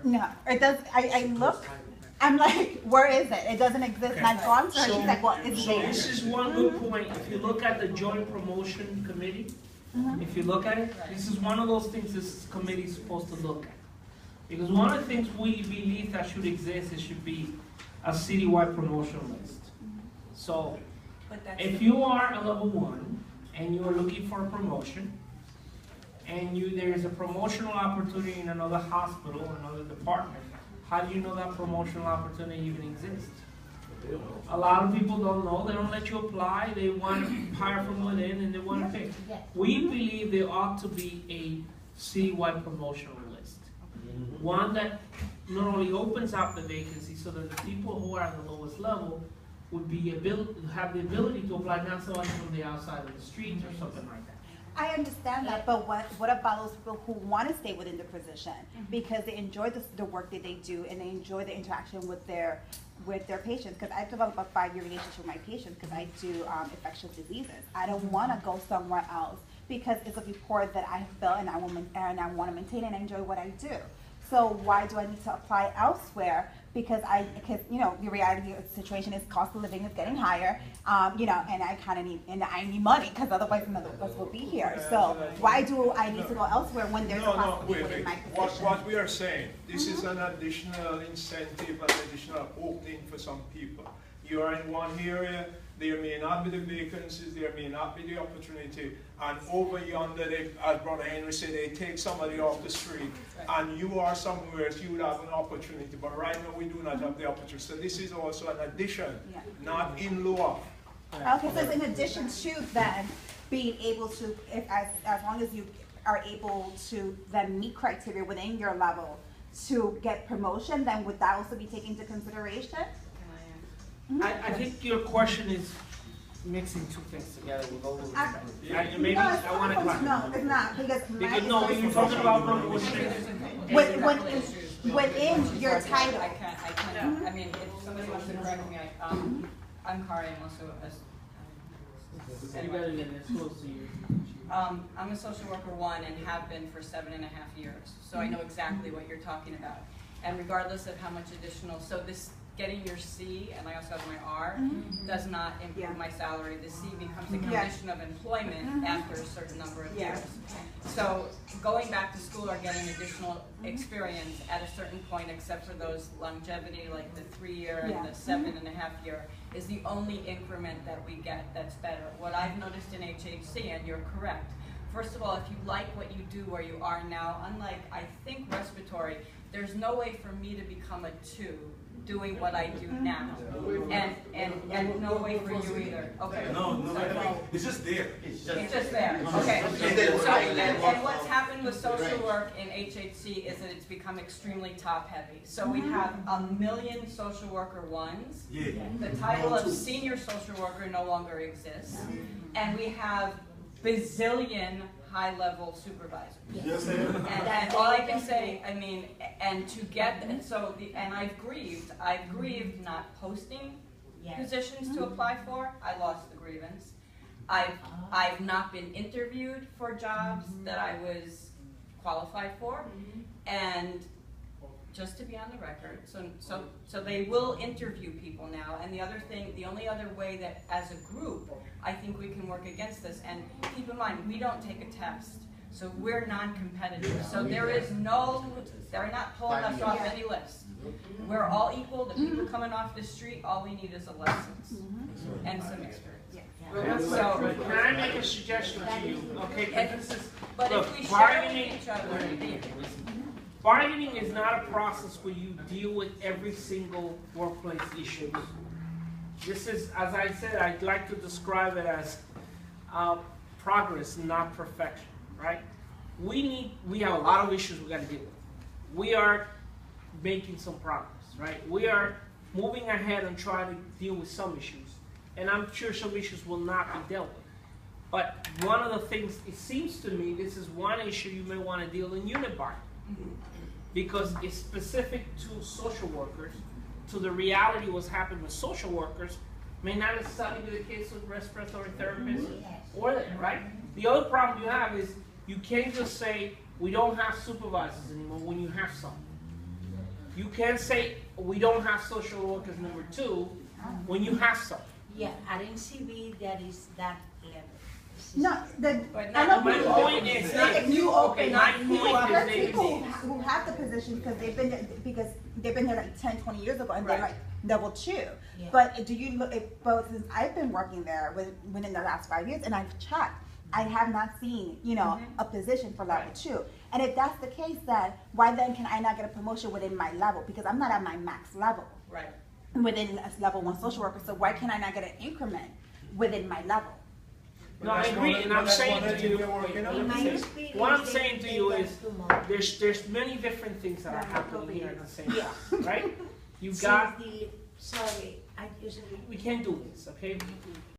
No, it does. I look. I'm like, where is it? It doesn't exist. Okay. And I've gone to her. So- She's like, well, it's So there. this is one good point. If you look at the Joint Promotion Committee, if you look at it, this is one of those things this committee is supposed to look at. Because one of the things we believe that should exist, it should be a citywide promotion list. So if you are a level 1 and you are looking for a promotion, and there is a promotional opportunity in another hospital, another department, how do you know that promotional opportunity even exists? A lot of people don't know. They don't let you apply. They want to hire from within, and they want to pick. We believe there ought to be a citywide promotional list. One that not only opens up the vacancy so that the people who are at the lowest level would have the ability to apply, not someone from the outside of the streets or something like that. I understand that, but what about those people who want to stay within the position because they enjoy the work that they do and they enjoy the interaction with their patients? Because I've developed a 5-year relationship with my patients because I do infectious diseases. I don't want to go somewhere else because it's a rapport that I have built and I want to maintain and enjoy what I do. So why do I need to apply elsewhere? Because you know, the reality of the situation is cost of living is getting higher, you know, and I need money because otherwise none of us will be here. So why do I need to go elsewhere when there's a possibility within my position? What we are saying, this is an additional incentive, an additional opening for some people. You are in one area, there may not be the vacancies, there may not be the opportunity, and over yonder, as Brother Henry said, they take somebody off the street, and you are somewhere else, you would have an opportunity, but right now we do not have the opportunity. So this is also an addition, not in lieu of. Okay, so it's in addition to then being able to, as long as you are able to then meet criteria within your level to get promotion, then would that also be taken into consideration? I think your question is mixing two things together with all the respect. Maybe no, I want to clarify. No, it's not, because no, you're talking about promotion. within your title. I can't. I mean, if somebody wants to correct me, I'm Kari. I'm also anyway. I'm a social worker 1 and have been for 7.5 years. So I know exactly what you're talking about. And regardless of how much additional, so this getting your C, and I also have my R, does not improve my salary. The C becomes a condition of employment after a certain number of years. So going back to school or getting additional experience at a certain point, except for those longevity, like the 3-year and the 7.5 year, is the only increment that we get that's better. What I've noticed in HHC, and you're correct, first of all, if you like what you do where you are now, unlike, I think, respiratory, there's no way for me to become a 2 doing what I do now, and no way for you either. Okay. No, it's just there. It's just there. Okay. So, and what's happened with social work in HHC is that it's become extremely top heavy. So we have 1 million social worker 1s. The title of senior social worker no longer exists, and we have bazillion high-level supervisors. And all I can say, I mean, and to get, and I've grieved not posting positions to apply for. I lost the grievance. I've not been interviewed for jobs that I was qualified for, and just to be on the record, so they will interview people now. And the other thing, the only other way that as a group, I think we can work against this, and keep in mind, we don't take a test. So we're non-competitive. So they're not pulling us off any list. We're all equal. The people coming off the street, all we need is a license and some experience. So can I make a suggestion to you? Okay, but if we share with each other, bargaining is not a process where you deal with every single workplace issue. This is, as I said, I'd like to describe it as progress, not perfection, right? We have a lot of issues we got to deal with. We are making some progress, right? We are moving ahead and trying to deal with some issues. And I'm sure some issues will not be dealt with. But one of the things, it seems to me, this is one issue you may want to deal in unit bargaining. Because it's specific to social workers, to the reality of what's happening with social workers, may not necessarily be the case with respiratory therapists, right? The other problem you have is you can't just say, we don't have supervisors anymore when you have some. You can't say, we don't have social workers number 2, when you have some. Yeah, at NCB, that is that level. This is- No, But I not know my people point open- is not this. if you Okay, open, my not point people, is there's this. people who have the position because they've been here like 10, 20 years ago, and they're Right. like double chew. Yeah. But do you look, both since I've been working there within the last 5 years, and I've checked, I have not seen, a position for level Right. 2. And if that's the case, then why then can I not get a promotion within my level? Because I'm not at my max level Right. within a level 1 social worker, so why can I not get an increment within my level? No, I agree, and I'm saying to you, In my experience, what I'm they- saying to they you got is, too much. there's many different things that are happening here at the same time, right? You Since got, the- Sorry, I usually. we can't do this, okay?